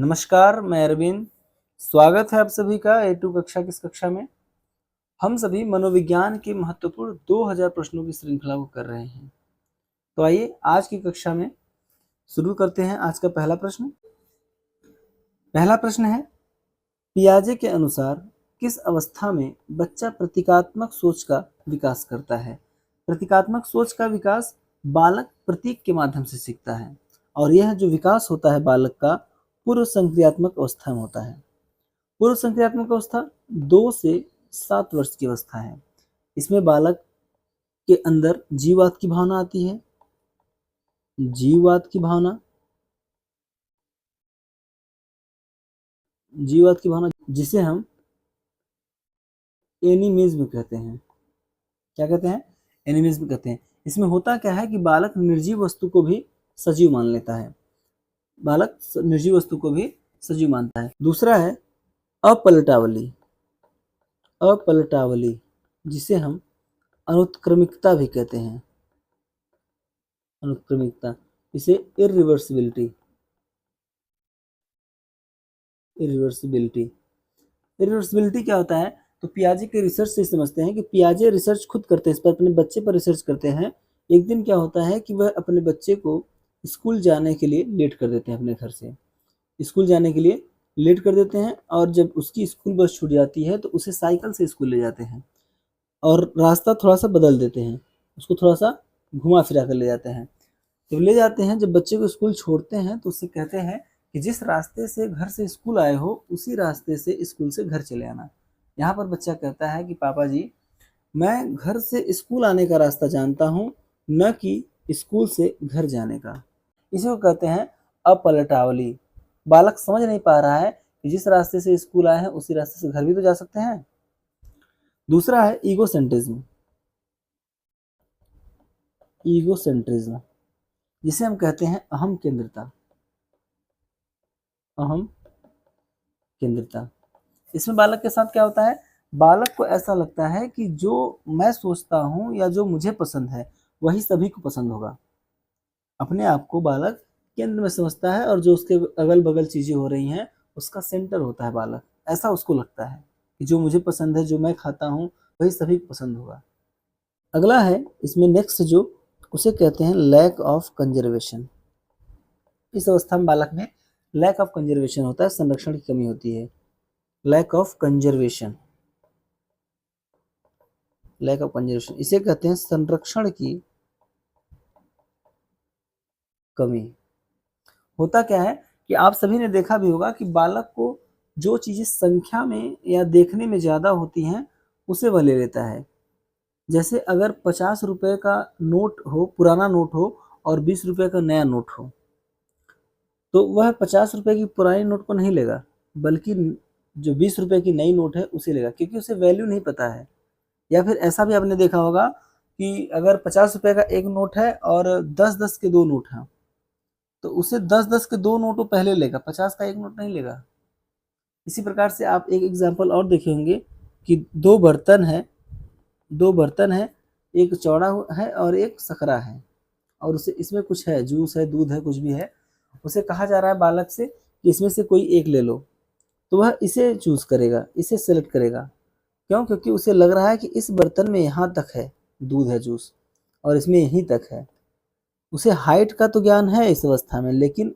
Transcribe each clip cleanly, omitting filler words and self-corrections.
नमस्कार, मैं अरविंद। स्वागत है आप सभी का A2 कक्षा की इस कक्षा में। हम सभी मनोविज्ञान के महत्वपूर्ण 2000 प्रश्नों की श्रृंखला को कर रहे हैं। तो आइए आज की कक्षा में शुरू करते हैं। आज का पहला प्रश्न है, पियाजे के अनुसार किस अवस्था में बच्चा प्रतीकात्मक सोच का विकास करता है? प्रतीकात्मक सोच का विकास बालक प्रतीक के माध्यम से सीखता है और यह जो विकास होता है बालक का पूर्व संक्रियात्मक अवस्था में होता है। पूर्व संक्रियात्मक अवस्था 2 से 7 वर्ष की अवस्था है। इसमें बालक के अंदर जीववाद की भावना आती है। जीववाद की भावना जिसे हम एनिमिज्म कहते हैं। क्या कहते हैं? एनिमिज्म कहते हैं। इसमें होता क्या है कि बालक निर्जीव वस्तु को भी सजीव मान लेता है। बालक निर्जीव वस्तु को भी सजीव मानता है। दूसरा है अपलटावली। अपलटावली जिसे हम अनुत्क्रमिकता भी कहते हैं। अनुत्क्रमिकता, इसे इरिवर्सिबिलिटी क्या होता है? तो पियाजे के रिसर्च से समझते हैं कि पियाजे रिसर्च खुद करते हैं, इस पर अपने बच्चे पर रिसर्च करते हैं। एक दिन क्या होता है कि वह अपने बच्चे को स्कूल जाने के लिए लेट कर देते हैं। अपने घर से स्कूल जाने के लिए लेट कर देते हैं और जब उसकी स्कूल बस छूट जाती है तो उसे साइकिल से स्कूल ले जाते हैं और रास्ता थोड़ा सा बदल देते हैं, उसको थोड़ा सा घुमा फिरा कर ले जाते हैं। जब ले जाते हैं, जब बच्चे को स्कूल छोड़ते हैं तो उससे कहते हैं कि जिस रास्ते से घर से स्कूल आए हो उसी रास्ते से स्कूल से घर चले आना। यहाँ पर बच्चा कहता है कि पापा जी, मैं घर से स्कूल आने का रास्ता जानता हूँ, न कि स्कूल से घर जाने का। इसी को कहते हैं अपलटावली। बालक समझ नहीं पा रहा है कि जिस रास्ते से स्कूल आए हैं उसी रास्ते से घर भी तो जा सकते हैं। दूसरा है ईगोसेंट्रिज्म। ईगोसेंट्रिज्म जिसे हम कहते हैं अहम केंद्रिता। अहम केंद्रिता, इसमें बालक के साथ क्या होता है? बालक को ऐसा लगता है कि जो मैं सोचता हूँ या जो मुझे पसंद है वही सभी को पसंद होगा। अपने आप को बालक केंद्र में समझता है और जो उसके अगल बगल चीजें हो रही हैं उसका सेंटर होता है बालक। ऐसा उसको लगता है कि जो मुझे पसंद है, जो मैं खाता हूँ, वही सभी को पसंद होगा। अगला है इसमें नेक्स्ट जो, उसे कहते हैं लैक ऑफ कंजर्वेशन। इस अवस्था में बालक में लैक ऑफ कंजर्वेशन होता है, संरक्षण की कमी होती है। Lack of conservation, lack of conservation इसे कहते हैं संरक्षण की कमी। होता क्या है कि आप सभी ने देखा भी होगा कि बालक को जो चीजें संख्या में या देखने में ज्यादा होती हैं उसे वह ले लेता है। जैसे अगर 50 रुपए का नोट हो, पुराना नोट हो, और 20 रुपए का नया नोट हो, तो वह 50 रुपए की पुरानी नोट को नहीं लेगा, बल्कि जो 20 रुपए की नई नोट है उसे लेगा, क्योंकि उसे वैल्यू नहीं पता है। या फिर ऐसा भी आपने देखा होगा कि अगर 50 रुपए का एक नोट है और 10-10 के 2 नोट हैं, तो उसे 10-10 के 2 नोट वो पहले लेगा, 50 का एक नोट नहीं लेगा। इसी प्रकार से आप एक एग्जाम्पल और देखे होंगे कि दो बर्तन है, एक चौड़ा है और एक सकरा है, और उसे इसमें कुछ है, जूस है, दूध है, कुछ भी है। उसे कहा जा रहा है बालक से कि इसमें से कोई एक ले लो, तो वह इसे चूज करेगा, इसे सेलेक्ट करेगा। क्यों? क्योंकि उसे लग रहा है कि इस बर्तन में यहाँ तक है दूध है, जूस, और इसमें यहीं तक है। उसे हाइट का तो ज्ञान है इस अवस्था में, लेकिन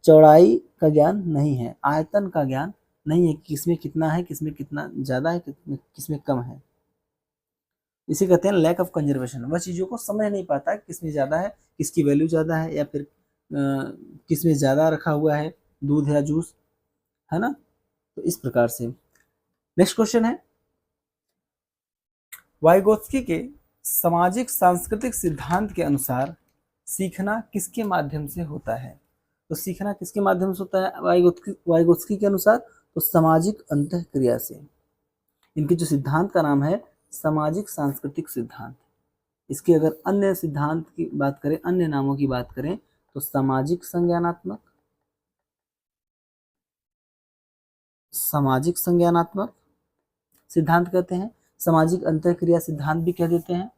चौड़ाई का ज्ञान नहीं है, आयतन का ज्ञान नहीं है, किसमें कितना है, किसमें कितना ज़्यादा है, किसमें कम है। इसे कहते हैं लैक ऑफ कंजर्वेशन। वह चीज़ों को समझ नहीं पाता किसमें ज़्यादा है, किसकी वैल्यू ज़्यादा है, या फिर किसमें ज़्यादा रखा हुआ है दूध या जूस, है ना। तो इस प्रकार से नेक्स्ट क्वेश्चन है, वाइगोत्स्की के सामाजिक सांस्कृतिक सिद्धांत के अनुसार सीखना किसके माध्यम से होता है? तो सीखना किसके माध्यम से होता है वाइगोत्स्की के अनुसार? तो सामाजिक अंतःक्रिया से। इनके जो सिद्धांत का नाम है सामाजिक सांस्कृतिक सिद्धांत। इसके अगर अन्य सिद्धांत की बात करें, अन्य नामों की बात करें, तो सामाजिक संज्ञानात्मक सिद्धांत कहते हैं, सामाजिक अंतःक्रिया सिद्धांत भी कह देते हैं।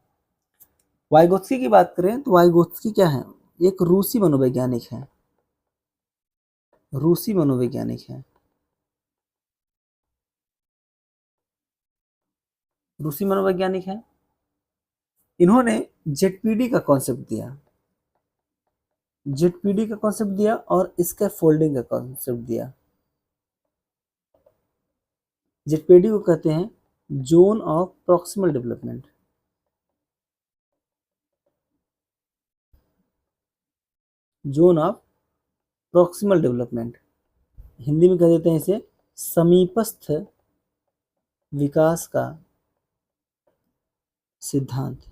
वाइगोत्स्की की बात करें तो वाइगोत्स्की क्या है? एक रूसी मनोवैज्ञानिक है। रूसी मनोवैज्ञानिक हैं। रूसी मनोवैज्ञानिक हैं। इन्होंने जेडपीडी का कॉन्सेप्ट दिया। जेडपीडी का कॉन्सेप्ट दिया और इसका फोल्डिंग का कॉन्सेप्ट दिया। जेडपीडी को कहते हैं zone of proximal development. Zone of proximal development, Hindi में कह देते हैं इसे समीपस्थ विकास का सिद्धांत।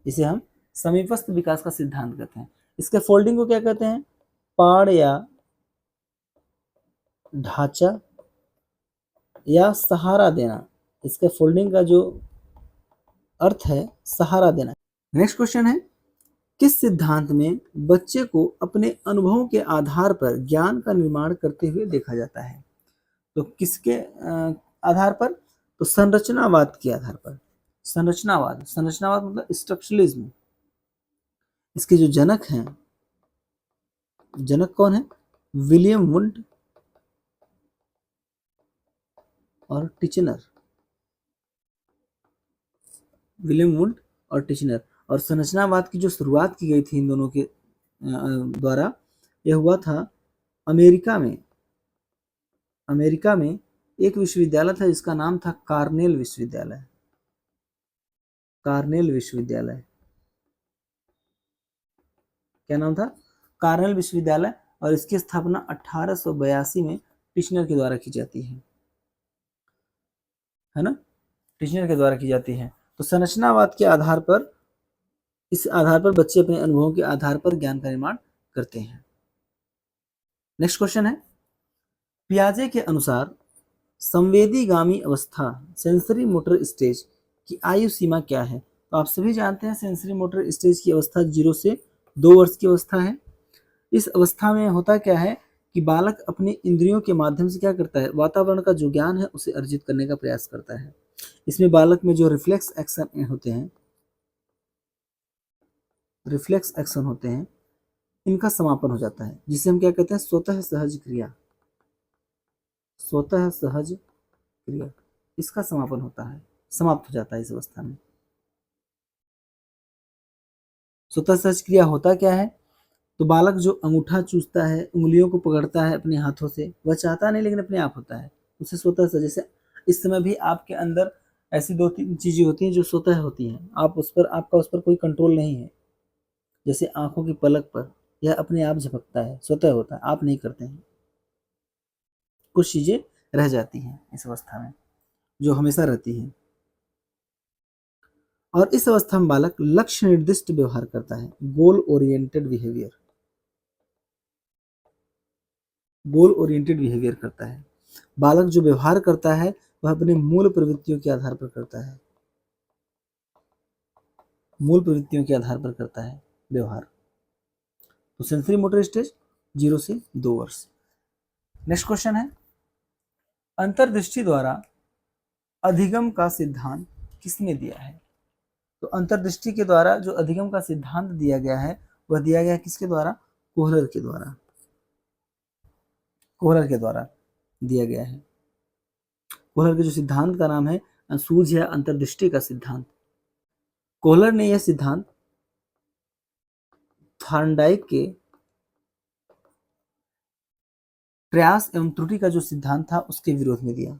इसे हम समीपस्थ विकास का सिद्धांत कहते हैं। इसके फोल्डिंग को क्या कहते हैं? पाड़ या ढांचा या सहारा देना। इसके फोल्डिंग का जो अर्थ है सहारा देना। नेक्स्ट क्वेश्चन है, किस सिद्धांत में बच्चे को अपने अनुभवों के आधार पर ज्ञान का निर्माण करते हुए देखा जाता है? तो किसके आधार पर? तो संरचनावाद के आधार पर। संरचनावाद, संरचनावाद मतलब स्ट्रक्चरलिज्म। इसके जो जनक हैं, जनक कौन है? विलियम वुंड और टिचनर। विलियम वुंड और टिचनर। और संरचनावाद की जो शुरुआत की गई थी इन दोनों के द्वारा, यह हुआ था अमेरिका में। अमेरिका में एक विश्वविद्यालय था जिसका नाम था कार्नेल विश्वविद्यालय। कार्नेल विश्वविद्यालय, क्या नाम था? कार्नेल विश्वविद्यालय। और इसकी स्थापना 1882 में टिचनर के द्वारा की जाती है ना? टिचनर के द्वारा की जाती है। तो संरचनावाद के आधार पर, इस आधार पर बच्चे अपने अनुभवों के आधार पर ज्ञान का निर्माण करते हैं। नेक्स्ट क्वेश्चन है, पियाजे के अनुसार संवेदीगामी अवस्था सेंसरी मोटर स्टेज की आयु सीमा क्या है? तो आप सभी जानते हैं सेंसरी मोटर स्टेज की अवस्था 0 से 2 वर्ष की अवस्था है। इस अवस्था में होता क्या है कि बालक अपने इंद्रियों के माध्यम से क्या करता है? वातावरण का जो ज्ञान है उसे अर्जित करने का प्रयास करता है। इसमें बालक में जो रिफ्लेक्स एक्शन होते हैं, रिफ्लेक्स एक्शन होते हैं, इनका समापन हो जाता है, जिसे हम क्या कहते हैं? स्वतः सहज क्रिया। स्वतः सहज क्रिया, इसका समापन होता है, समाप्त हो जाता है इस अवस्था में। स्वतः सहज क्रिया होता क्या है? तो बालक जो अंगूठा चूसता है, उंगलियों को पकड़ता है अपने हाथों से, वह चाहता नहीं लेकिन अपने आप होता है, उसे स्वतः सहज। जैसे इस समय भी आपके अंदर ऐसी 2-3 चीजें होती हैं जो स्वतः होती हैं, आप उस पर, आपका उस पर कोई कंट्रोल नहीं है। जैसे आंखों की पलक पर यह अपने आप झपकता है, स्वतः होता है, आप नहीं करते हैं। कुछ चीजें रह जाती हैं इस अवस्था में जो हमेशा रहती हैं। और इस अवस्था में बालक लक्ष्य निर्दिष्ट व्यवहार करता है, goal oriented behaviour. Goal oriented behaviour करता है। बालक जो व्यवहार करता है वह अपने मूल प्रवृत्तियों के आधार पर करता है। मूल प्रवृत्तियों के आधार पर करता है व्यवहार। तो सेंसरी मोटर स्टेज 0 से 2 वर्ष। नेक्स्ट क्वेश्चन है, अंतर्दृष्टि द्वारा अधिगम का सिद्धांत किसने दिया है? तो अंतर्दृष्टि के द्वारा जो अधिगम का सिद्धांत दिया गया है वह दिया गया किसके द्वारा? कोहलर के द्वारा। कोहलर के द्वारा दिया गया है। कोहलर के जो सिद्धांत का नाम है सूझ या अंतर्दृष्टि का सिद्धांत। कोहलर ने यह सिद्धांत थॉर्नडाइक के प्रयास एवं त्रुटि का जो सिद्धांत था उसके विरोध में दिया।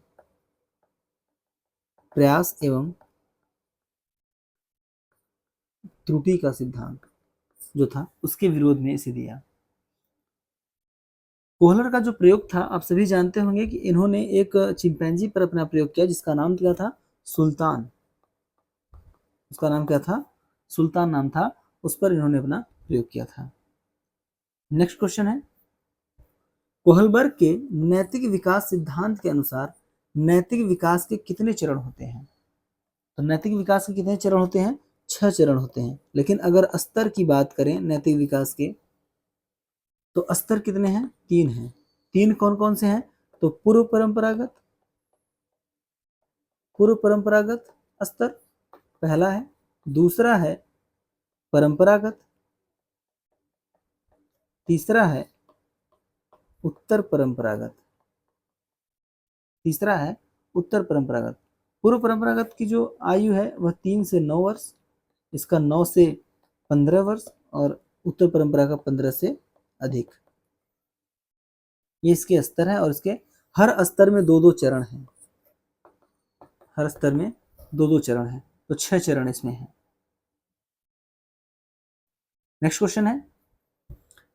प्रयास एवं त्रुटि का सिद्धांत जो था उसके विरोध में इसे दिया। कोहलर का जो प्रयोग था आप सभी जानते होंगे कि इन्होंने एक चिंपैंजी पर अपना प्रयोग किया जिसका नाम क्या था? सुल्तान। उसका नाम क्या था? सुल्तान नाम था। उस पर इन्होंने अपना प्रयोग किया था। नेक्स्ट क्वेश्चन है, कोहलबर्ग के नैतिक विकास सिद्धांत के अनुसार नैतिक विकास के कितने चरण होते हैं? तो नैतिक विकास के कितने चरण होते हैं? 6 चरण होते हैं। लेकिन अगर स्तर की बात करें नैतिक विकास के, तो स्तर कितने हैं? 3 हैं। 3 कौन कौन से हैं? तो पूर्व परंपरागत, पूर्व परंपरागत स्तर पहला है। दूसरा है परंपरागत। तीसरा है उत्तर परंपरागत। तीसरा है उत्तर परंपरागत। पूर्व परंपरागत की जो आयु है वह 3 से 9 वर्ष, इसका 9 से 15 वर्ष और उत्तर परंपरा का 15 से अधिक। ये इसके स्तर है और इसके हर स्तर में 2-2 चरण हैं। हर स्तर में 2-2 चरण हैं, तो 6 चरण इसमें हैं। नेक्स्ट क्वेश्चन है,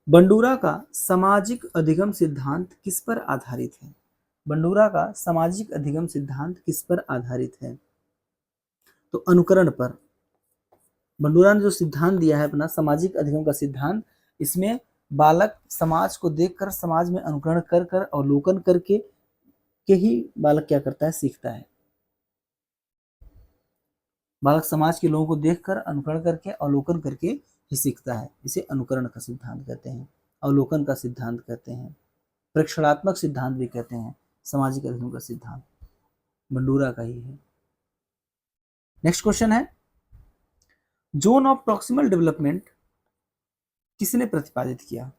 बंडूरा का सामाजिक अधिगम सिद्धांत किस पर आधारित है? बंडूरा का सामाजिक अधिगम सिद्धांत किस पर आधारित है? तो अनुकरण पर। बंडूरा ने जो सिद्धांत दिया है अपना सामाजिक अधिगम का सिद्धांत, इसमें बालक समाज को देखकर समाज में अनुकरण कर कर अवलोकन करके के ही बालक क्या करता है, सीखता है। बालक समाज के लोगों को देखकर अनुकरण करके अवलोकन करके ही सीखता है। इसे अनुकरण का सिद्धांत कहते हैं, अवलोकन का सिद्धांत कहते हैं, प्रेक्षणात्मक सिद्धांत भी कहते हैं। सामाजिक अधिगम का सिद्धांत बंडूरा का ही है। नेक्स्ट क्वेश्चन है, जोन ऑफ प्रॉक्सिमल डेवलपमेंट किसने प्रतिपादित किया?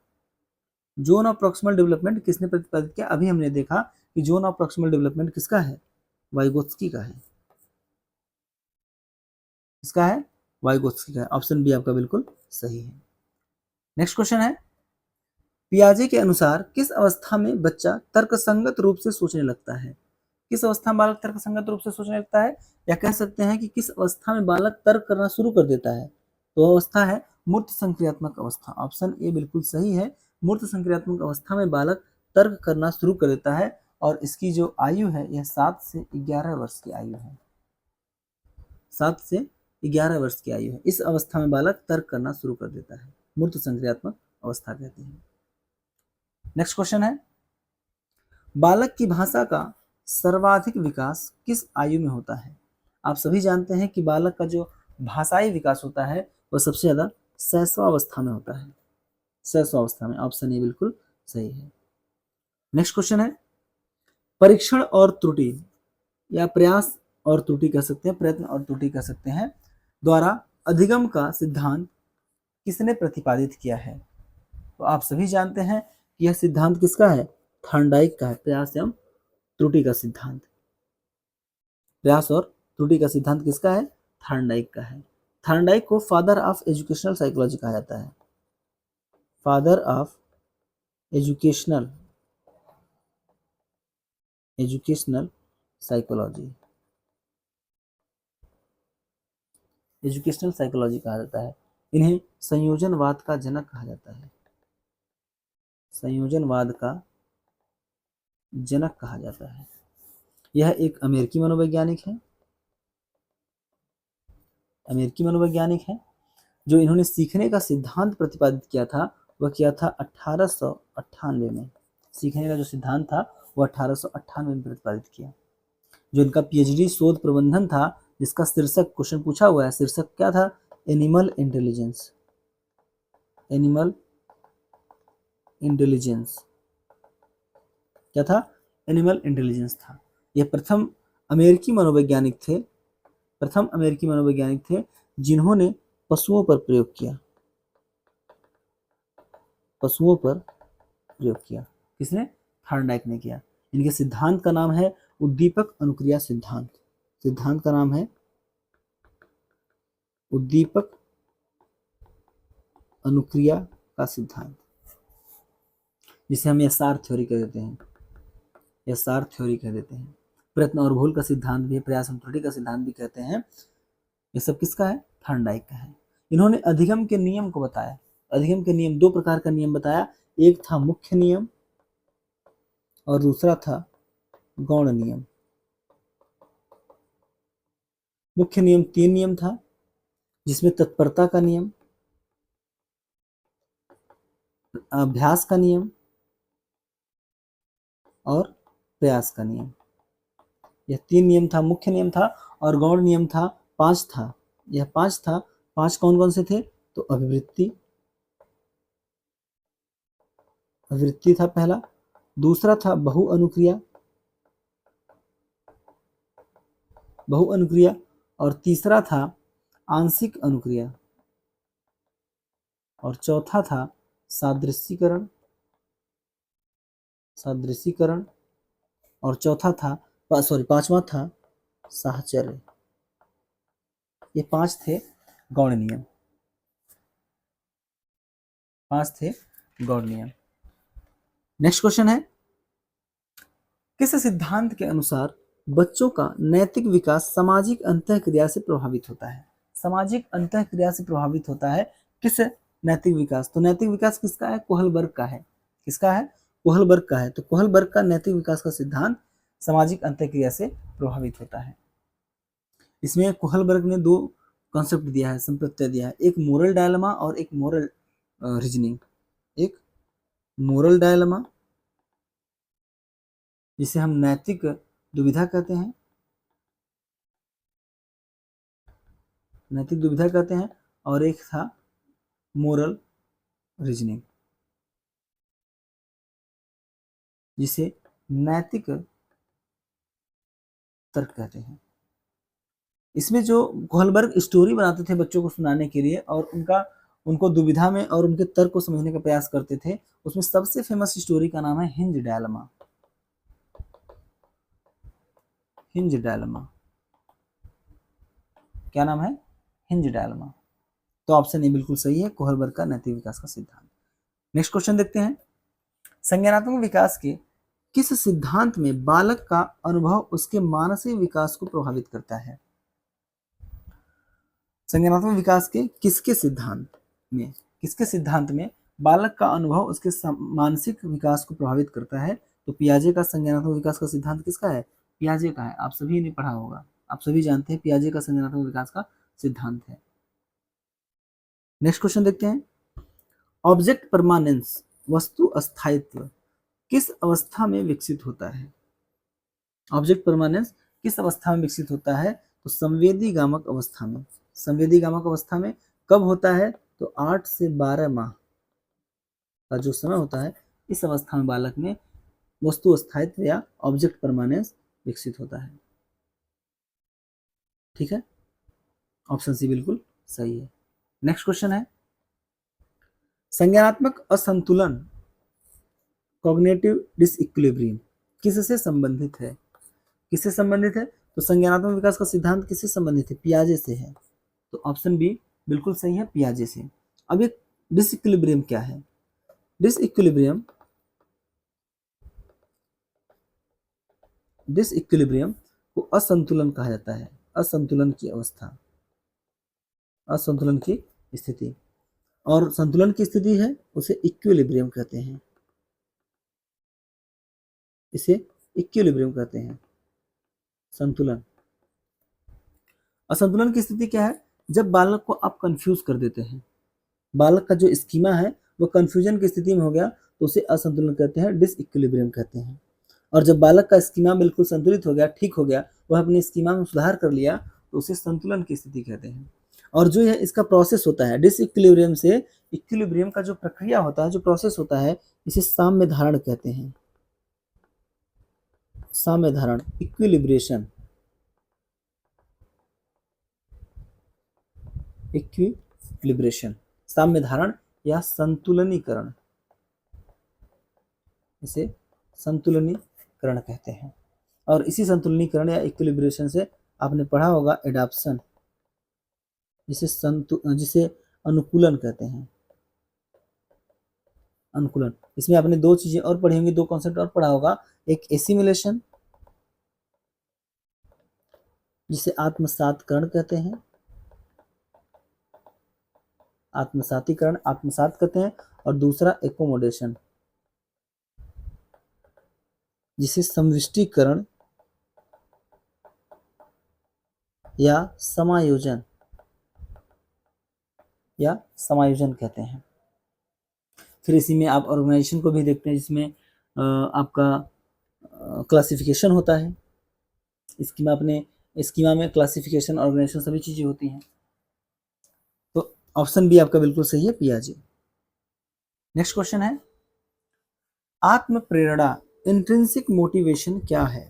जोन ऑफ प्रॉक्सिमल डेवलपमेंट किसने प्रतिपादित किया? अभी हमने देखा कि जोन ऑफ प्रॉक्सिमल डेवलपमेंट किसका है, वाइगोत्स्की का है। किसका है, वाइगोत्स्की का है। ऑप्शन बी आपका बिल्कुल सही है। नेक्स्ट क्वेश्चन है, पियाजे के अनुसार किस अवस्था में बच्चा तर्कसंगत रूप से सोचने लगता है? किस अवस्था में बालक तर्कसंगत रूप से सोचने लगता है, या कह सकते हैं कि किस अवस्था में बालक तर्क करना शुरू कर देता है? तो अवस्था है मूर्त संक्रियात्मक अवस्था। ऑप्शन ए बिल्कुल सही है। मूर्त संक्रियात्मक अवस्था में बालक तर्क करना शुरू कर देता है और इसकी जो आयु है यह 7 से 11 वर्ष की आयु है। 7 से 11 वर्ष की आयु है। इस अवस्था में बालक तर्क करना शुरू कर देता है, मूर्त संक्रियात्मक अवस्था कहते हैं। नेक्स्ट क्वेश्चन है, बालक की भाषा का सर्वाधिक विकास किस आयु में होता है? आप सभी जानते हैं कि बालक का जो भाषाई विकास होता है वह सबसे ज्यादा शैशवावस्था में होता है। शैशवावस्था में। ऑप्शन ए बिल्कुल सही है। नेक्स्ट क्वेश्चन है, परीक्षण और त्रुटि या प्रयास और त्रुटि कह सकते हैं, प्रयत्न और त्रुटि कह सकते हैं, द्वारा अधिगम का सिद्धांत किसने प्रतिपादित किया है? तो आप सभी जानते हैं कि यह सिद्धांत किसका है, थॉर्नडाइक का है। प्रयास एवं त्रुटि का सिद्धांत, प्रयास और त्रुटि का सिद्धांत किसका है, थॉर्नडाइक का है। थॉर्नडाइक को फादर ऑफ एजुकेशनल साइकोलॉजी कहा जाता है। Father of educational psychology, educational psychology कहा जाता है। इन्हें संयोजनवाद का जनक कहा जाता है। संयोजनवाद का जनक कहा जाता है। यह एक अमेरिकी मनोवैज्ञानिक है, अमेरिकी मनोवैज्ञानिक है। जो इन्होंने सीखने का सिद्धांत प्रतिपादित किया था वह किया था 1898 में। सीखने का जो सिद्धांत था वह 1898 में प्रतिपादित किया। जो इनका पीएचडी शोध प्रबंधन था, जिसका शीर्षक क्वेश्चन पूछा हुआ है, शीर्षक क्या था, एनिमल इंटेलिजेंस। एनिमल इंटेलिजेंस क्या था, एनिमल इंटेलिजेंस था। यह प्रथम अमेरिकी मनोवैज्ञानिक थे, प्रथम अमेरिकी मनोवैज्ञानिक थे जिन्होंने पशुओं पर प्रयोग किया। पशुओं पर प्रयोग किया किसने, थॉर्नडाइक ने किया। इनके सिद्धांत का नाम है उद्दीपक अनुक्रिया सिद्धांत। सिद्धांत का नाम है उद्दीपक अनुक्रिया का सिद्धांत, जिसे हम एसआर थ्योरी कह देते हैं। एसआर थ्योरी कह देते हैं। प्रयत्न और भूल का सिद्धांत भी है, प्रयास और त्रुटि का सिद्धांत भी कहते हैं। ये सब किसका है, थॉर्नडाइक का है। इन्होंने अधिगम के नियम को बताया। अधिगम के नियम, 2 प्रकार का नियम बताया। एक था मुख्य नियम और दूसरा था गौण नियम। मुख्य नियम 3 नियम था, जिसमें तत्परता का नियम, अभ्यास का नियम और प्रयास का नियम। यह 3 नियम था, मुख्य नियम था और गौण नियम था, 5 था। यह 5 था। 5 कौन कौन से थे, तो अभिवृत्ति, अभिवृत्ति था पहला। दूसरा था बहु अनुक्रिया, बहु अनुक्रिया। और तीसरा था आंशिक अनुक्रिया। और चौथा था सादृश्यीकरण। सादृशीकरण, और चौथा था पांचवा था साहचर्य। ये 5 थे गौण नियम, 5 थे गौण नियम। नेक्स्ट क्वेश्चन है, किस सिद्धांत के अनुसार बच्चों का नैतिक विकास सामाजिक अंतःक्रिया से प्रभावित होता है? सामाजिक अंतःक्रिया से प्रभावित होता है किस नैतिक विकास? तो नैतिक विकास किसका है? कोहलबर्ग का है। किसका है? कोहलबर्ग का है। तो कोहलबर्ग का नैतिक विकास का सिद्धांत सामाजिक अंतःक्रिया से प्रभावित होता है। इसमें कोहलबर्ग ने 2 कॉन्सेप्ट दिया है, संप्रत्यय दिया है, एक मोरल डायलेमा और एक मोरल रीजनिंग। एक मोरल डायलेमा जिसे हम नैतिक दुविधा कहते हैं, नैतिक दुविधा कहते हैं, और एक था मोरल रीजनिंग जिसे नैतिक तर्क कहते हैं। इसमें जो कोहलबर्ग स्टोरी बनाते थे बच्चों को सुनाने के लिए और उनको दुविधा में और उनके तर्क को समझने का प्रयास करते थे, उसमें सबसे फेमस स्टोरी का नाम है हिंज डायलेमा। हिंज डायलेमा, क्या नाम है? Hinge dilemma. तो ऑप्शन ए बिल्कुल सही है, कोहलबर्ग का नैतिक विकास का सिद्धांत। नेक्स्ट क्वेश्चन देखते हैं, संज्ञानात्मक विकास के किस सिद्धांत में बालक का अनुभव उसके मानसिक विकास को प्रभावित करता है? संज्ञानात्मक विकास के किसके सिद्धांत में बालक का अनुभव उसके मानसिक विकास को प्रभावित करता है? तो पियाजे का संज्ञानात्मक विकास का सिद्धांत किसका है? पियाजे का है। आप सभी ने पढ़ा होगा, आप सभी जानते हैं पियाजे का संज्ञानात्मक विकास का सिद्धांत है। नेक्स्ट क्वेश्चन देखते हैं, ऑब्जेक्ट परमानेंस, वस्तु अस्थायित्व किस अवस्था में विकसित होता है? ऑब्जेक्ट परमानेंस किस अवस्था में विकसित होता है? तो संवेदी गामक अवस्था में। संवेदी गामक अवस्था में कब होता है? तो 8 से 12 माह का जो समय होता है, इस अवस्था में बालक में वस्तु अस्थायित्व या ऑब्जेक्ट परमानेंस विकसित होता है। ठीक है, ऑप्शन सी बिल्कुल सही है। नेक्स्ट क्वेश्चन है, संज्ञानात्मक असंतुलन, कॉग्निटिव डिसइक्विलिब्रियम किससे संबंधित है? किससे संबंधित है? तो संज्ञानात्मक विकास का सिद्धांत किससे संबंधित है? पियाजे से है। तो ऑप्शन बी बिल्कुल सही है, पियाजे से। अब एक डिसइक्विलिब्रियम क्या है? डिसइक्विलिब्रियम को असंतुलन कहा जाता है। असंतुलन की अवस्था, असंतुलन की स्थिति, और संतुलन की स्थिति है उसे इक्विलिब्रियम कहते हैं। इसे इक्विलिब्रियम कहते हैं, संतुलन। असंतुलन की स्थिति क्या है? जब बालक को आप कंफ्यूज कर देते हैं, बालक का जो स्कीमा है वो कंफ्यूजन की स्थिति में हो गया, तो उसे असंतुलन कहते हैं, डिसइक्विलिब्रियम कहते हैं। और जब बालक का स्कीमा बिल्कुल संतुलित हो गया, ठीक हो गया, वह अपने स्कीमा में सुधार कर लिया, तो उसे संतुलन की स्थिति कहते हैं। और जो है इसका प्रोसेस होता है, डिसइक्विलिब्रियम से इक्विलिब्रियम का जो प्रक्रिया होता है, जो प्रोसेस होता है, इसे साम्य धारण कहते हैं। साम्य धारण, इक्विलिब्रेशन, इक्विलिब्रेशन, साम्य धारण या संतुलनीकरण, इसे संतुलनीकरण कहते हैं। और इसी संतुलनीकरण या इक्विलिब्रेशन से आपने पढ़ा होगा एडाप्शन, जिसे अनुकूलन कहते हैं। अनुकूलन, इसमें आपने 2 चीजें और पढ़ी होंगी, 2 कॉन्सेप्ट और पढ़ा होगा, एक एसिमिलेशन जिसे आत्मसातकरण कहते हैं, आत्मसातीकरण, आत्मसात कहते हैं, और दूसरा एकोमोडेशन जिसे समविष्टीकरण या समायोजन कहते हैं। फिर इसी में आप ऑर्गेनाइजेशन को भी देखते हैं, जिसमें आपका क्लासिफिकेशन होता है। स्कीमा में क्लासिफिकेशन, ऑर्गेनाइजेशन सभी चीजें होती हैं। तो ऑप्शन बी आपका बिल्कुल सही है, पियाजे। नेक्स्ट क्वेश्चन है, आत्म प्रेरणा, इंट्रिंसिक मोटिवेशन क्या है?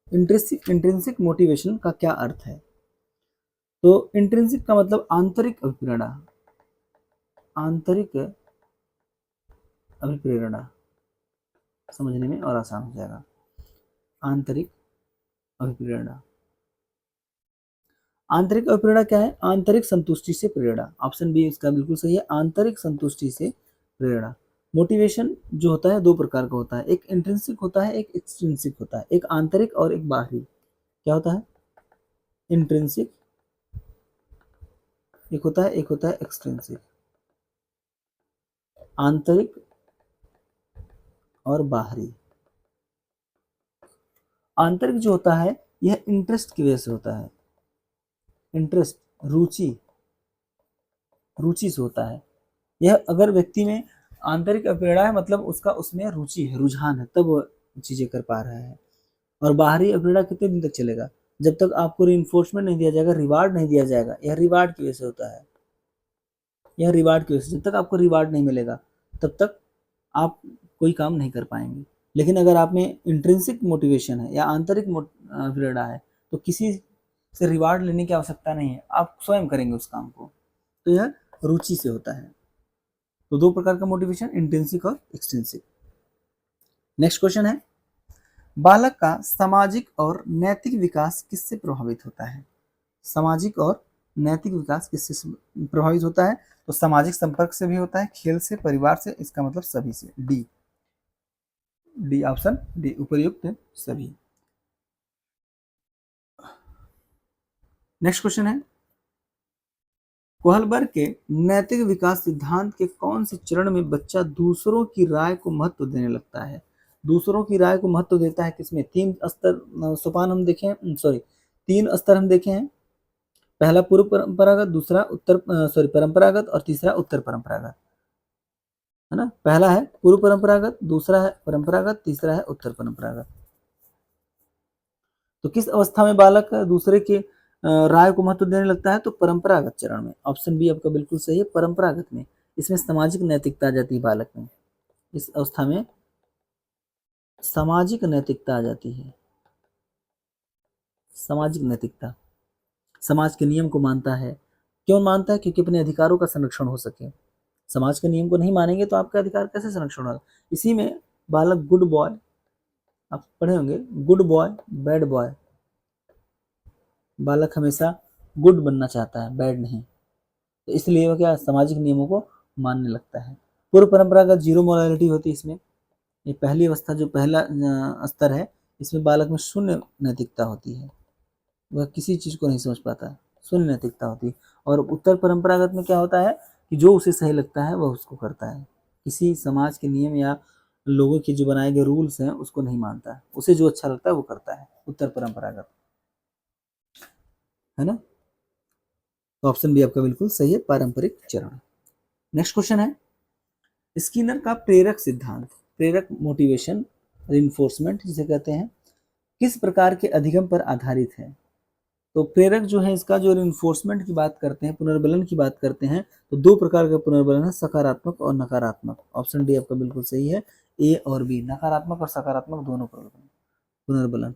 इंट्रिंसिक मोटिवेशन का क्या अर्थ है? तो इंट्रिंसिक का मतलब आंतरिक अभिप्रेरणा, आंतरिक अभिप्रेरणा समझने में और आसान हो जाएगा। आंतरिक अभिप्रेरणा। आंतरिक अभिप्रेरणा क्या है? आंतरिक संतुष्टि से प्रेरणा। ऑप्शन बी इसका बिल्कुल सही है, आंतरिक संतुष्टि से प्रेरणा। मोटिवेशन जो होता है दो प्रकार का होता है, एक इंट्रिंसिक होता है, एक एक्सट्रिंसिक होता है, एक आंतरिक और एक बाहरी। क्या होता है? इंट्रिंसिक एक होता है, एक होता है एक्सट्रिंसिक। आंतरिक और बाहरी। आंतरिक जो होता है यह इंटरेस्ट की वजह से होता है, इंटरेस्ट, रुचि, रुचि से होता है। यह अगर व्यक्ति में आंतरिक अप्रेरणा है मतलब उसका उसमें रुचि है, रुझान है, तब वो चीजें कर पा रहा है। और बाहरी अप्रेरणा कितने दिन तक चलेगा? जब तक आपको रिइंफोर्समेंट नहीं दिया जाएगा, रिवार्ड नहीं दिया जाएगा। यह रिवार्ड की वजह से होता है, यह रिवार्ड की वजह से। जब तक आपको रिवार्ड नहीं मिलेगा तब तक आप कोई काम नहीं कर पाएंगे। लेकिन अगर आप में इंट्रिंसिक मोटिवेशन है या आंतरिक प्रेरणा है तो किसी से रिवार्ड लेने की आवश्यकता नहीं है, आप स्वयं करेंगे उस काम को। तो यह रुचि से होता है। तो दो प्रकार का मोटिवेशन, इंट्रिंसिक और एक्सट्रिंसिक। नेक्स्ट क्वेश्चन है, बालक का सामाजिक और नैतिक विकास किससे प्रभावित होता है? सामाजिक और नैतिक विकास किससे प्रभावित होता है? तो सामाजिक संपर्क से भी होता है, खेल से, परिवार से, इसका मतलब सभी से। डी, डी ऑप्शन डी, उपर्युक्त सभी। नेक्स्ट क्वेश्चन है, कोहलबर्ग के नैतिक विकास सिद्धांत के कौन से चरण में बच्चा दूसरों की राय को महत्व देने लगता है? दूसरों की राय को महत्व देता है किसमें? तीन स्तर सोपान हम देखे हैं, सॉरी तीन स्तर हम देखे हैं। पहला पूर्व परंपरागत, दूसरा उत्तर परंपरागत और तीसरा उत्तर परंपरागत, है ना। पहला है पूर्व परंपरागत, दूसरा है परंपरागत, तीसरा है उत्तर परंपरागत। तो किस अवस्था में बालक दूसरे के राय को महत्व देने लगता है? तो परंपरागत चरण में। ऑप्शन बी आपका बिल्कुल सही है, परंपरागत में। इसमें सामाजिक नैतिकता आ जाती है बालक में, इस अवस्था में सामाजिक नैतिकता आ जाती है। सामाजिक नैतिकता, समाज के नियम को मानता है। क्यों मानता है? क्योंकि अपने अधिकारों का संरक्षण हो सके। समाज के नियम को नहीं मानेंगे तो आपका अधिकार कैसे संरक्षण होगा? इसी में बालक गुड बॉय, आप पढ़े होंगे, गुड बॉय बैड बॉय। बालक हमेशा गुड बनना चाहता है, बैड नहीं। तो इसलिए वो क्या, सामाजिक नियमों को मानने लगता है। पूर्व परंपरागत जीरो मोरालिटी होती है इसमें। ये पहली अवस्था जो पहला स्तर है, इसमें बालक में शून्य नैतिकता होती है, वह किसी चीज को नहीं समझ पाता, शून्य नैतिकता होती है। और उत्तर परंपरागत में क्या होता है कि जो उसे सही लगता है वह उसको करता है, किसी समाज के नियम या लोगों के जो बनाए गए रूल्स हैं उसको नहीं मानता है, उसे जो अच्छा लगता है वो करता है, उत्तर परंपरागत, है ना। तो ऑप्शन बी आपका बिल्कुल सही है, पारंपरिक चरण। नेक्स्ट क्वेश्चन है, स्किनर का प्रेरक सिद्धांत, प्रेरक मोटिवेशन रिइंफोर्समेंट जिसे कहते हैं, किस प्रकार के अधिगम पर आधारित है? तो प्रेरक जो है इसका जो रिइंफोर्समेंट की बात करते हैं, पुनर्बलन की बात करते हैं, तो दो प्रकार का पुनर्बलन है, सकारात्मक और नकारात्मक। ऑप्शन डी आपका बिल्कुल सही है, ए और बी, नकारात्मक और सकारात्मक दोनों पुनर्बलन।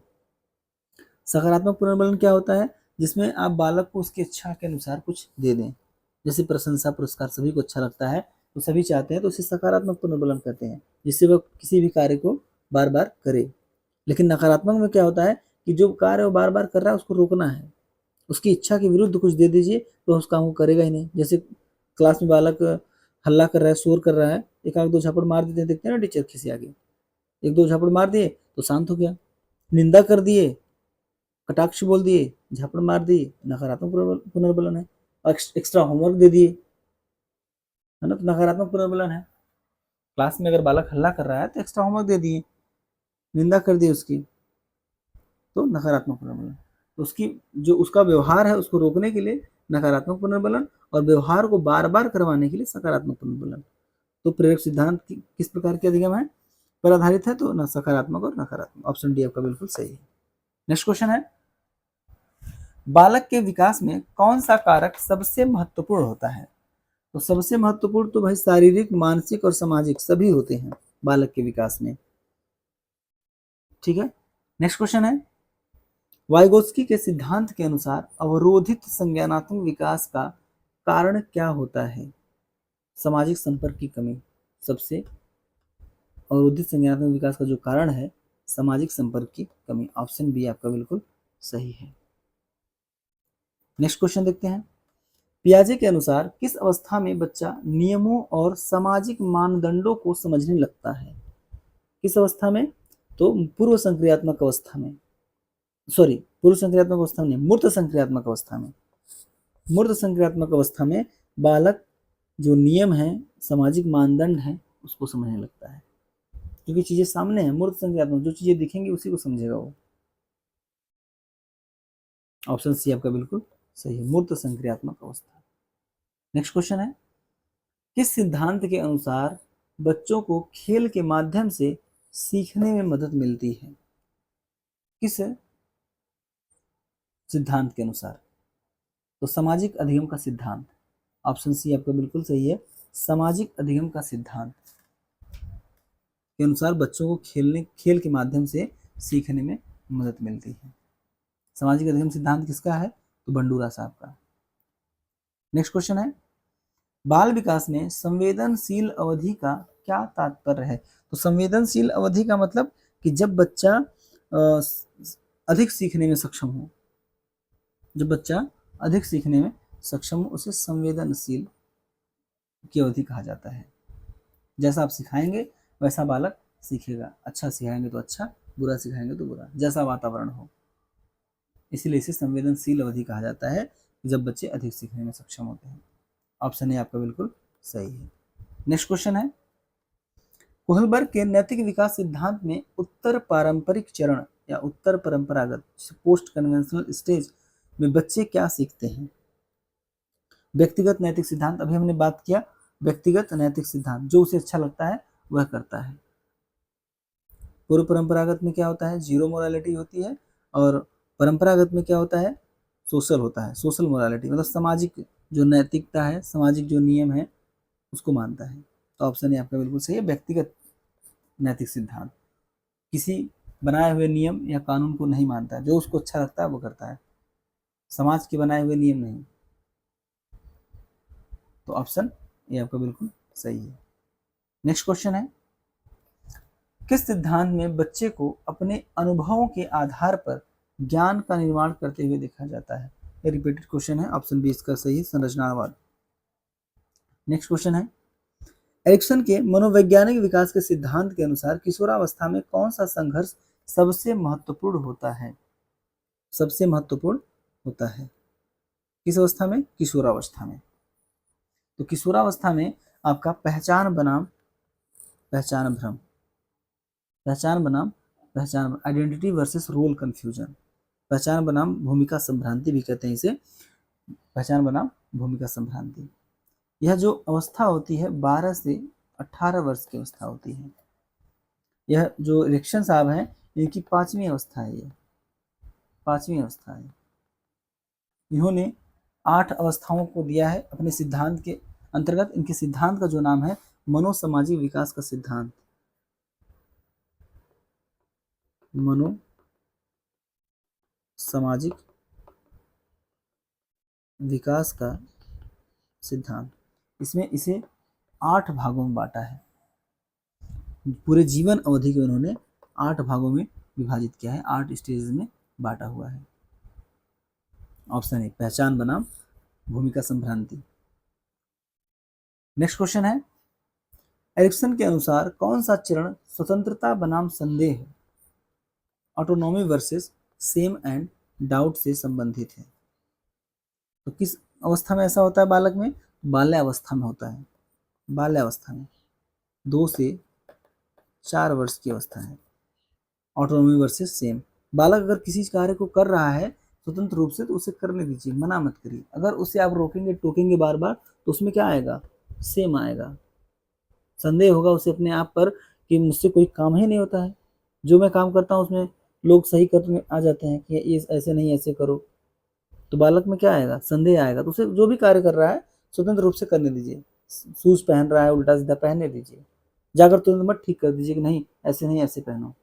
सकारात्मक पुनर्बलन क्या होता है? जिसमें आप बालक को उसकी इच्छा के अनुसार कुछ दे दें, जैसे प्रशंसा, पुरस्कार सभी को अच्छा लगता है तो सभी चाहते हैं, तो उसे सकारात्मक पुनर्बलन कहते हैं, जिससे वह किसी भी कार्य को बार बार करे। लेकिन नकारात्मक में क्या होता है कि जो कार्य वो बार बार कर रहा है उसको रोकना है, उसकी इच्छा के विरुद्ध कुछ दे दीजिए तो उस काम को करेगा ही नहीं। जैसे क्लास में बालक हल्ला कर रहा है, शोर कर रहा है, एक आध दो झापड़ मार देते हैं, देखते हैं ना टीचर खिसी आगे, एक दो झापड़ मार दिए तो शांत हो गया। निंदा कर दिए, कटाक्ष बोल दिए, झापड़ मार दिए, नकारात्मक पुनर्बलन है। और एक्स्ट्रा होमवर्क दे दिए, है ना, तो नकारात्मक पुनर्बलन है। क्लास में अगर बालक हल्ला कर रहा है तो एक्स्ट्रा होमवर्क दे दिए, निंदा कर दी उसकी, तो नकारात्मक पुनर्बलन। तो उसकी जो उसका व्यवहार है उसको रोकने के लिए नकारात्मक पुनर्बलन, और व्यवहार को बार बार करवाने के लिए सकारात्मक पुनर्बलन। तो प्रेरक सिद्धांत किस प्रकार के अधिगम है पर आधारित है? तो न सकारात्मक और नकारात्मक। ऑप्शन डी आपका बिल्कुल सही है। नेक्स्ट क्वेश्चन है, बालक के विकास में कौन सा कारक सबसे महत्वपूर्ण होता है? तो सबसे महत्वपूर्ण तो भाई शारीरिक, मानसिक और सामाजिक सभी होते हैं बालक के विकास में, ठीक है। नेक्स्ट क्वेश्चन है, वाइगोत्स्की के सिद्धांत के अनुसार अवरोधित संज्ञानात्मक विकास का कारण क्या होता है? सामाजिक संपर्क की कमी सबसे और उदित संज्ञानात्मक विकास का जो कारण है सामाजिक संपर्क की कमी। ऑप्शन बी आपका बिल्कुल सही है। नेक्स्ट क्वेश्चन देखते हैं। पियाजे के अनुसार किस अवस्था में बच्चा नियमों और सामाजिक मानदंडों को समझने लगता है? किस अवस्था में? तो पूर्व संक्रियात्मक अवस्था में, सॉरी पूर्व संक्रियात्मक अवस्था में, मूर्त संक्रियात्मक अवस्था में। मूर्त संक्रियात्मक अवस्था में बालक जो नियम है, सामाजिक मानदंड है, उसको समझने लगता है, क्योंकि चीजें सामने हैं। मूर्त संक्रियात्मक जो चीजें दिखेंगी उसी को समझेगा वो। ऑप्शन सी आपका बिल्कुल सही है, मूर्त संक्रियात्मक अवस्था। नेक्स्ट क्वेश्चन है, किस सिद्धांत के अनुसार बच्चों को खेल के माध्यम से सीखने में मदद मिलती है? किस सिद्धांत के अनुसार? तो सामाजिक अधिगम का सिद्धांत। ऑप्शन सी आपका बिल्कुल सही है, सामाजिक अधिगम का सिद्धांत के अनुसार बच्चों को खेल के माध्यम से सीखने में मदद मिलती है। सामाजिक अधिगम सिद्धांत किसका है? तो बंडूरा साहब का। नेक्स्ट क्वेश्चन है, बाल विकास में संवेदनशील अवधि का क्या तात्पर्य है? तो संवेदनशील अवधि का मतलब कि जब बच्चा अधिक सीखने में सक्षम हो, जब बच्चा अधिक सीखने में सक्षम हो उसे संवेदनशील की अवधि कहा जाता है। जैसा आप सिखाएंगे वैसा बालक सीखेगा, अच्छा सिखाएंगे तो अच्छा, बुरा सिखाएंगे तो बुरा, जैसा वातावरण हो। इसीलिए इसे संवेदनशील अवधि कहा जाता है जब बच्चे अधिक सीखने में सक्षम होते हैं। ऑप्शन ए आपका बिल्कुल सही है। नेक्स्ट क्वेश्चन है, कोहलबर्ग के नैतिक विकास सिद्धांत में उत्तर पारंपरिक चरण या उत्तर परंपरागत पोस्ट कन्वेंशनल स्टेज में बच्चे क्या सीखते हैं? व्यक्तिगत नैतिक सिद्धांत, अभी हमने बात किया व्यक्तिगत नैतिक सिद्धांत, जो उसे अच्छा लगता है वह करता है। पूर्व परंपरागत में क्या होता है? जीरो मोरालिटी होती है, और परंपरागत में क्या होता है? सोशल होता है, सोशल मोरालिटी, मतलब सामाजिक जो नैतिकता है, सामाजिक जो नियम है उसको मानता है। तो ऑप्शन ए आपका बिल्कुल सही है, व्यक्तिगत नैतिक सिद्धांत किसी बनाए हुए नियम या कानून को नहीं मानता है, जो उसको अच्छा लगता है वो करता है, समाज के बनाए हुए नियम नहीं। तो ऑप्शन ए आपका बिल्कुल सही है। नेक्स्ट क्वेश्चन है, किस सिद्धांत में बच्चे को अपने अनुभवों के आधार पर ज्ञान का निर्माण करते हुए देखा जाता है? ये रिपीटेड क्वेश्चन है, ऑप्शन बी इसका सही है, संरचनावाद। नेक्स्ट क्वेश्चन है, एरिक्सन के मनोवैज्ञानिक विकास के सिद्धांत के अनुसार किशोरावस्था में कौन सा संघर्ष सबसे महत्वपूर्ण होता है? सबसे महत्वपूर्ण होता है किस अवस्था में? किशोरावस्था में। तो किशोरावस्था में आपका पहचान बनाम पहचान भ्रम, पहचान बनाम पहचान, आइडेंटिटी वर्सेस रोल कंफ्यूजन, पहचान बनाम भूमिका संभ्रांति भी कहते हैं इसे, पहचान बनाम भूमिका संभ्रांति। यह जो अवस्था होती है 12 से 18 वर्ष की अवस्था होती है। यह जो एरिक्सन साहब हैं इनकी 5वीं अवस्था है, ये 5वीं अवस्था है। इन्होंने 8 अवस्थाओं को दिया है अपने सिद्धांत के अंतर्गत। इनके सिद्धांत का जो नाम है मनोसामाजिक विकास का सिद्धांत, मनो सामाजिक विकास का सिद्धांत। इसमें इसे 8 भागों में बांटा है, पूरे जीवन अवधि के उन्होंने 8 भागों में विभाजित किया है, 8 स्टेज में बांटा हुआ है। ऑप्शन ए पहचान बनाम भूमिका संभ्रांति। नेक्स्ट क्वेश्चन है, एरिक्सन के अनुसार कौन सा चरण स्वतंत्रता बनाम संदेह, autonomy versus same and doubt से संबंधित है? तो किस अवस्था में ऐसा होता है बालक में? बाल्यावस्था में होता है, बाल्यावस्था में 2 से 4 वर्ष की अवस्था है। ऑटोनॉमी वर्सेस सेम, बालक अगर किसी कार्य को कर रहा है स्वतंत्र रूप से तो उसे करने दीजिए, मना मत करिए। अगर उसे आप रोकेंगे टोकेंगे बार बार तो उसमें क्या आएगा? सेम आएगा, संदेह होगा उसे अपने आप पर कि मुझसे कोई काम ही नहीं होता है, जो मैं काम करता हूँ उसमें लोग सही करने आ जाते हैं कि ये ऐसे नहीं ऐसे करो। तो बालक में क्या आएगा? संदेह आएगा। तो उसे जो भी कार्य कर रहा है स्वतंत्र रूप से करने दीजिए। शूज पहन रहा है उल्टा सीधा पहनने दीजिए, जाकर तुरंत मत ठीक कर दीजिए कि नहीं ऐसे नहीं ऐसे पहनो।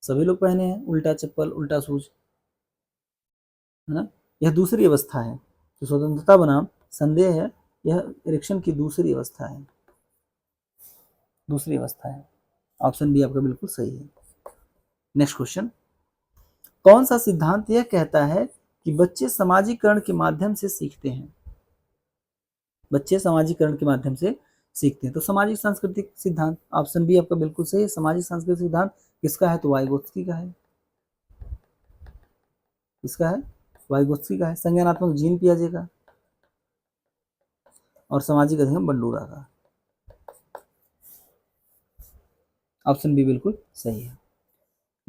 सभी लोग पहने हैं उल्टा चप्पल उल्टा शूज, है ना। यह दूसरी अवस्था है, तो स्वतंत्रता बनाम संदेह है, यह एरिक्सन की दूसरी अवस्था है, दूसरी अवस्था है। ऑप्शन बी आपका बिल्कुल सही है। नेक्स्ट क्वेश्चन, कौन सा सिद्धांत यह कहता है कि बच्चे सामाजिकरण के माध्यम से सीखते हैं? बच्चे सामाजिकरण के माध्यम से सीखते हैं। तो सामाजिक सांस्कृतिक सिद्धांत, ऑप्शन बी आपका बिल्कुल सही है। सामाजिक सांस्कृतिक सिद्धांत किसका है? तो वाइगोत्स्की का है। किसका है? वाइगोत्स्की का है। संज्ञानात्मक जीन पियाजे का, और सामाजिक अधिगम बंडूरा का। ऑप्शन बी बिल्कुल सही है।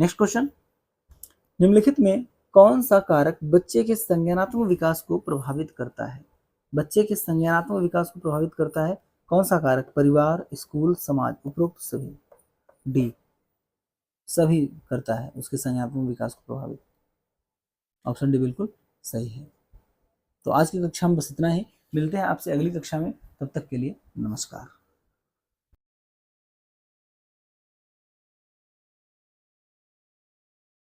नेक्स्ट क्वेश्चन, निम्नलिखित में कौन सा कारक बच्चे के संज्ञानात्मक विकास को प्रभावित करता है? बच्चे के संज्ञानात्मक विकास को प्रभावित करता है कौन सा कारक? परिवार, स्कूल, समाज, उपरोक्त सभी। डी, सभी करता है उसके संज्ञानात्मक विकास को प्रभावित। ऑप्शन डी बिल्कुल सही है। तो आज की कक्षा में बस इतना ही। मिलते हैं आपसे अगली कक्षा में, तब तक के लिए नमस्कार।